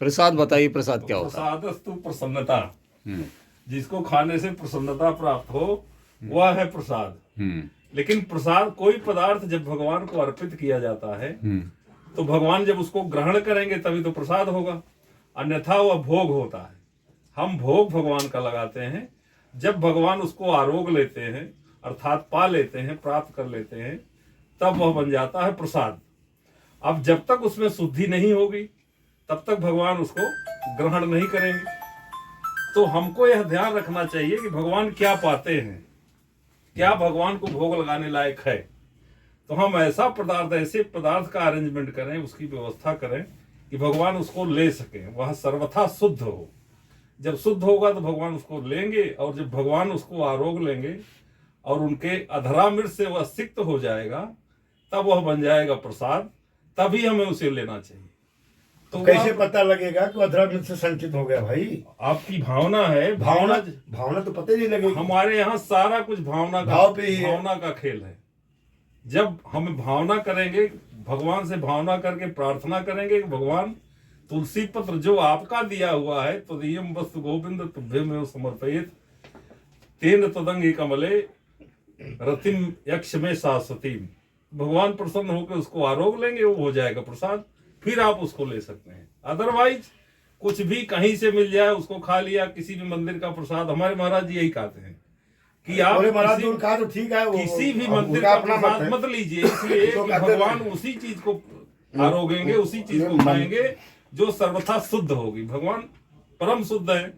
प्रसाद बताइए, प्रसाद क्या होता है? प्रसादस्तु प्रसन्नता, जिसको खाने से प्रसन्नता प्राप्त हो वह है प्रसाद। लेकिन प्रसाद कोई पदार्थ जब भगवान को अर्पित किया जाता है तो भगवान जब उसको ग्रहण करेंगे तभी तो प्रसाद होगा, अन्यथा वह भोग होता है। हम भोग भगवान का लगाते हैं, जब भगवान उसको आरोग लेते हैं अर्थात पा लेते हैं, प्राप्त कर लेते हैं, तब वह बन जाता है प्रसाद। अब जब तक उसमें शुद्धि नहीं होगी तब तक भगवान उसको ग्रहण नहीं करेंगे। तो हमको यह ध्यान रखना चाहिए कि भगवान क्या पाते हैं, क्या भगवान को भोग लगाने लायक है। तो हम ऐसा पदार्थ, ऐसे पदार्थ का अरेंजमेंट करें, उसकी व्यवस्था करें कि भगवान उसको ले सकें, वह सर्वथा शुद्ध हो। जब शुद्ध होगा तो भगवान उसको लेंगे, और जब भगवान उसको आरोग लेंगे और उनके अधरामृत से वह सिक्त हो जाएगा तब वह बन जाएगा प्रसाद, तभी हमें उसे लेना चाहिए। तो कैसे पता लगेगा कि अधरामृत से संचित हो गया भाई? आपकी भावना है, भावना तो पता ही नहीं लगेगी। हमारे यहाँ सारा कुछ भावना का खेल है। जब हम भावना करेंगे, भगवान से भावना करके प्रार्थना करेंगे कि भगवान तुलसी पत्र जो आपका दिया हुआ है तो दियम वस्तु गोविंद तुभ्यमेव समर्पयेत तेन तदंगी कमले रतिम यक्ष में शाश्वतीम। भगवान प्रसन्न होकर उसको आरोग लेंगे, वो हो जाएगा प्रसाद, फिर आप उसको ले सकते हैं। अदरवाइज कुछ भी कहीं से मिल जाए उसको खा लिया, किसी भी मंदिर का प्रसाद। हमारे महाराज जी यही कहते हैं कि आप किसी भी मंदिर का प्रसाद मत लीजिए, इसलिए कि भगवान उसी चीज को आरोगेंगे, उसी चीज को खाएंगे जो सर्वथा शुद्ध होगी। भगवान परम शुद्ध है,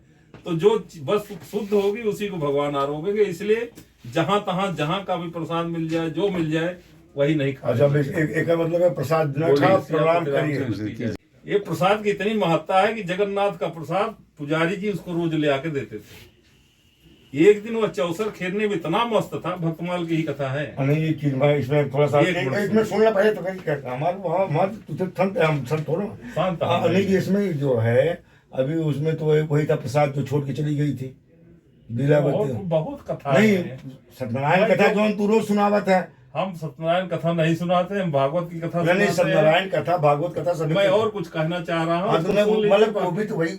तो जो बस शुद्ध होगी उसी को भगवान आरोगेंगे। इसलिए जहां तहां जहां का भी प्रसाद मिल जाए, जो मिल जाए वही नहीं खा। अच्छा, एक मतलब है प्रसाद प्रणाम करिए। ये प्रसाद की इतनी महत्ता है कि जगन्नाथ का प्रसाद पुजारी जी उसको रोज ले आके देते थे। एक दिन वह चौसर खेलने में इतना मस्त था, भक्तमाल की ही कथा है। नहीं, इसमें थोड़ा सा इसमें सुनना पड़े तो हमारे इसमें जो है अभी उसमें तो वही था प्रसाद जो छोड़ के चली गई थी बहुत कथा नहीं, सत्यनारायण कथा जो तू रोज सुनावत है। हम सत्यनारायण कथा नहीं सुनाते, हम भागवत की कथा नहीं, सत्यनारायण कथा भागवत कथा सभी। मैं और कुछ कहना चाह रहा हूँ, मतलब वो भी तो वही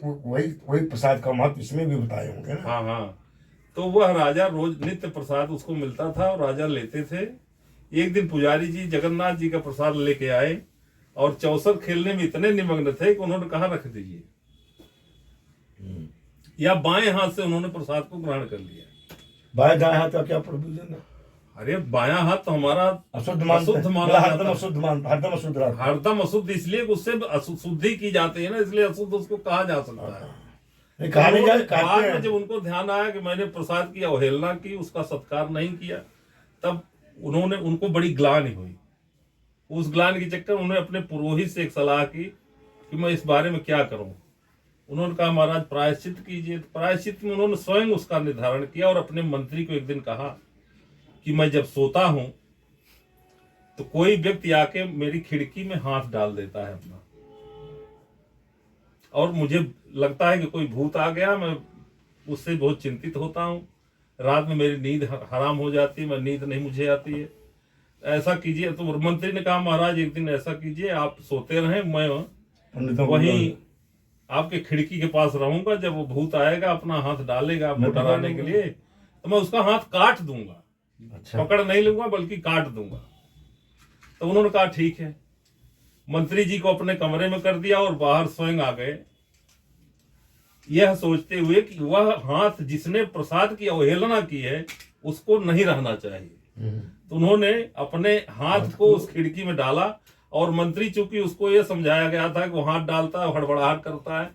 प्रसाद का महत्व इसमें भी बताए होंगे ना। हाँ। तो वह राजा रोज नित्य प्रसाद उसको मिलता था और राजा लेते थे। एक दिन पुजारी जी जगन्नाथ जी का प्रसाद लेके आए और चौसर खेलने में इतने निमग्न थे कि उन्होंने कहा रख दीजिए, या बाएं हाथ से उन्होंने प्रसाद को ग्रहण कर लिया। बाएं दाएं हाथ का क्या प्रभुजन है? अरे बायां हाथ तो हमारा अशुद्ध माना, हरदम अशुद्ध, इसलिए उससे शुद्धि की जाती है ना, इसलिए अशुद्ध उसको कहा जा सकता है। बाद में जब उनको ध्यान आया कि मैंने प्रसाद की अवहेलना की, उसका सत्कार नहीं किया, तब उनको बड़ी ग्लानि हुई। उस ग्लानि के चक्कर उन्होंने अपने पुरोहित से एक सलाह की कि मैं इस बारे में क्या करूं। उन्होंने कहा महाराज प्रायश्चित कीजिए। प्रायश्चित में उन्होंने स्वयं उसका निर्धारण किया और अपने मंत्री को एक दिन कहा कि मैं जब सोता हूं तो कोई व्यक्ति आके मेरी खिड़की में हाथ डाल देता है अपना, और मुझे लगता है कि कोई भूत आ गया, मैं उससे बहुत चिंतित होता हूँ। रात में मेरी नींद हराम हो जाती है, मैं नींद नहीं मुझे आती है। ऐसा कीजिए। तो मंत्री ने कहा महाराज एक दिन ऐसा कीजिए, आप सोते रहें, मैं वहीं आपके खिड़की के पास रहूंगा, जब वो भूत आएगा अपना हाथ डालेगा आपको डराने के लिए, तो मैं उसका हाथ काट दूंगा। अच्छा। पकड़ नहीं लूंगा बल्कि काट दूंगा। तो उन्होंने कहा ठीक है। मंत्री जी को अपने कमरे में कर दिया और बाहर स्वयं आ गए, यह सोचते हुए कि वह हाथ जिसने प्रसाद की अवहेलना की है उसको नहीं रहना चाहिए। तो उन्होंने अपने हाथ को उस खिड़की में डाला, और मंत्री चूंकि उसको यह समझाया गया था कि वो हाथ डालता है, हड़बड़ाहट करता है,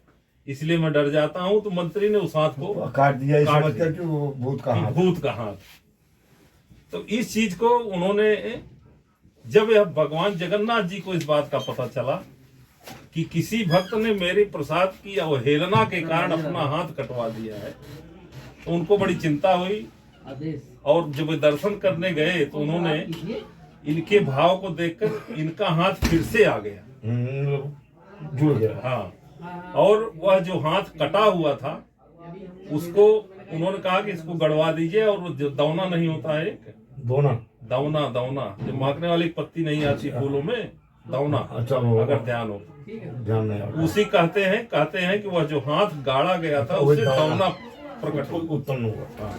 इसलिए मैं डर जाता हूं, तो मंत्री ने उस हाथ को काट दिया, समझकर कि वो भूत का हाथ। तो इस चीज को उन्होंने, जब यह भगवान जगन्नाथ जी को इस बात का पता चला कि किसी भक्त ने मेरे प्रसाद की अवहेलना के कारण अपना हाथ कटवा दिया है, तो उनको बड़ी चिंता हुई। और जब वे दर्शन करने गए तो उन्होंने इनके भाव को देखकर इनका हाथ फिर से आ गया, जुड़ गया। हाँ, और वह जो हाथ कटा हुआ था उसको उन्होंने कहा कि इसको गड़वा दीजिए, और जो दौना नहीं होता है, दौना जो महकने वाली पत्ती नहीं आती फूलों में, दौना, अच्छा, वो अगर ध्यान हो, ध्यान नहीं आता। उसी कहते हैं कि वह जो हाथ गाड़ा गया था वही उससे दौना। दौना प्रकट हो। उत्पन्न हुआ। हाँ।